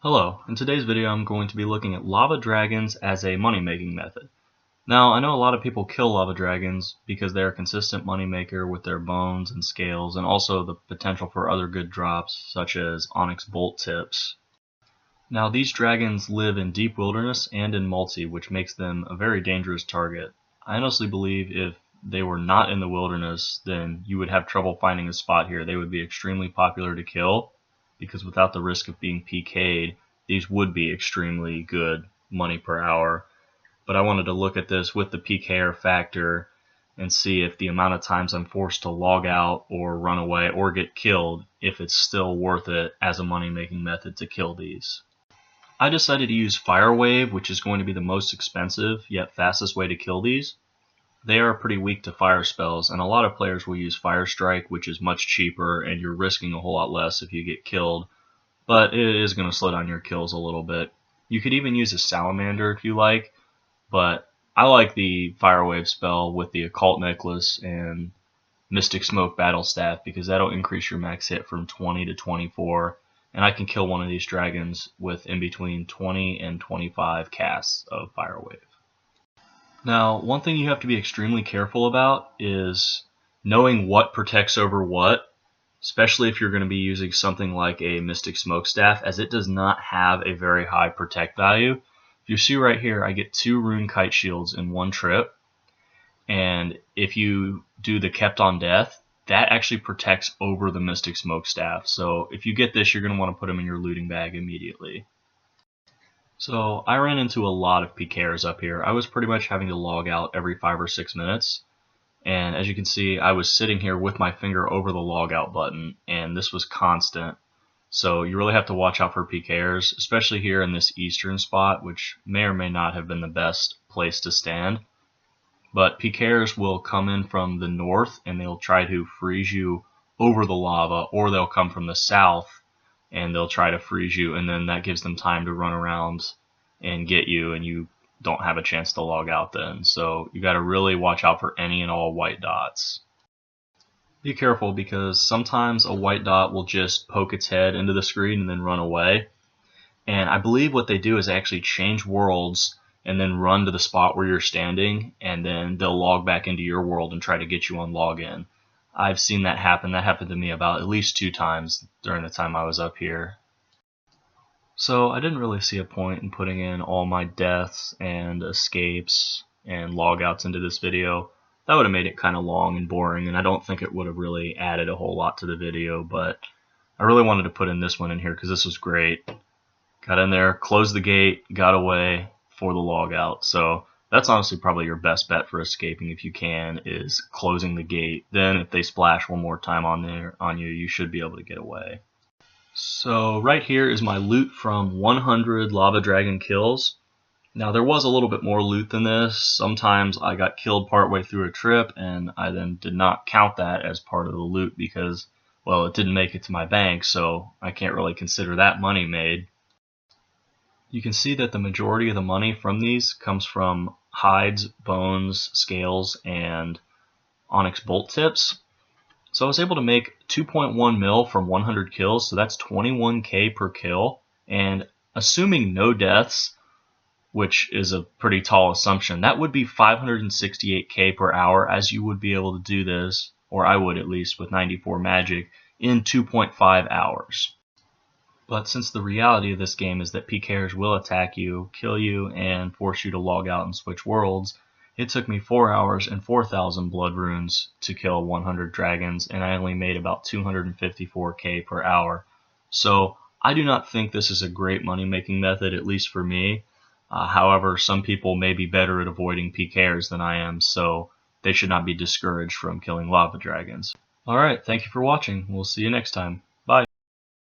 Hello, in today's video I'm going to be looking at lava dragons as a money-making method. Now, I know a lot of people kill lava dragons because they're a consistent money maker with their bones and scales, and also the potential for other good drops such as onyx bolt tips. Now, these dragons live in deep wilderness and in multi, which makes them a very dangerous target. I honestly believe if they were not in the wilderness, then you would have trouble finding a spot here. They would be extremely popular to kill, because without the risk of being pk'd, these would be extremely good money per hour. But I wanted to look at this with the pk'er factor and see if the amount of times I'm forced to log out or run away or get killed, if it's still worth it as a money-making method to kill these. I decided to use Fire Wave, which is going to be the most expensive yet fastest way to kill these. They are pretty weak to fire spells, and a lot of players will use Fire Strike, which is much cheaper and you're risking a whole lot less if you get killed, but it is going to slow down your kills a little bit. You could even use a Salamander if you like, but I like the Fire Wave spell with the Occult Necklace and Mystic Smoke Battle Staff because that'll increase your max hit from 20 to 24, and I can kill one of these dragons with in between 20 and 25 casts of Fire Wave. Now, one thing you have to be extremely careful about is knowing what protects over what, especially if you're going to be using something like a Mystic Smokestaff, as it does not have a very high protect value. If you see right here, I get 2 Rune Kite Shields in one trip, and if you do the Kept on Death, that actually protects over the Mystic Smokestaff. So if you get this, you're going to want to put them in your looting bag immediately. So I ran into a lot of pk'ers up here. I was pretty much having to log out every 5 or 6 minutes. And as you can see, I was sitting here with my finger over the logout button, and this was constant. So you really have to watch out for pk'ers, especially here in this eastern spot, which may or may not have been the best place to stand. But pk'ers will come in from the north, and they'll try to freeze you over the lava, or they'll come from the south, and they'll try to freeze you, and then that gives them time to run around and get you, and you don't have a chance to log out then. So you got to really watch out for any and all white dots. Be careful because sometimes a white dot will just poke its head into the screen and then run away. And I believe what they do is actually change worlds and then run to the spot where you're standing, and then they'll log back into your world and try to get you on login. I've seen that happen. That happened to me about at least 2 times during the time I was up here. So I didn't really see a point in putting in all my deaths and escapes and logouts into this video. That would have made it kind of long and boring, and I don't think it would have really added a whole lot to the video, but I really wanted to put in this one in here because this was great. Got in there, closed the gate, got away for the logout. So that's honestly probably your best bet for escaping if you can, is closing the gate. Then if they splash one more time on you, you should be able to get away. So right here is my loot from 100 lava dragon kills. Now there was a little bit more loot than this. Sometimes I got killed partway through a trip, and I then did not count that as part of the loot because, well, it didn't make it to my bank, so I can't really consider that money made. You can see that the majority of the money from these comes from hides, bones, scales, and onyx bolt tips. So I was able to make 2.1 mil from 100 kills, so that's 21k per kill. And assuming no deaths, which is a pretty tall assumption, that would be 568k per hour, as you would be able to do this, or I would at least, with 94 magic, in 2.5 hours. But since the reality of this game is that pk'ers will attack you, kill you, and force you to log out and switch worlds, it took me 4 hours and 4,000 blood runes to kill 100 dragons, and I only made about 254k per hour. So I do not think this is a great money-making method, at least for me. However, some people may be better at avoiding pk'ers than I am, so they should not be discouraged from killing lava dragons. Alright, thank you for watching. We'll see you next time.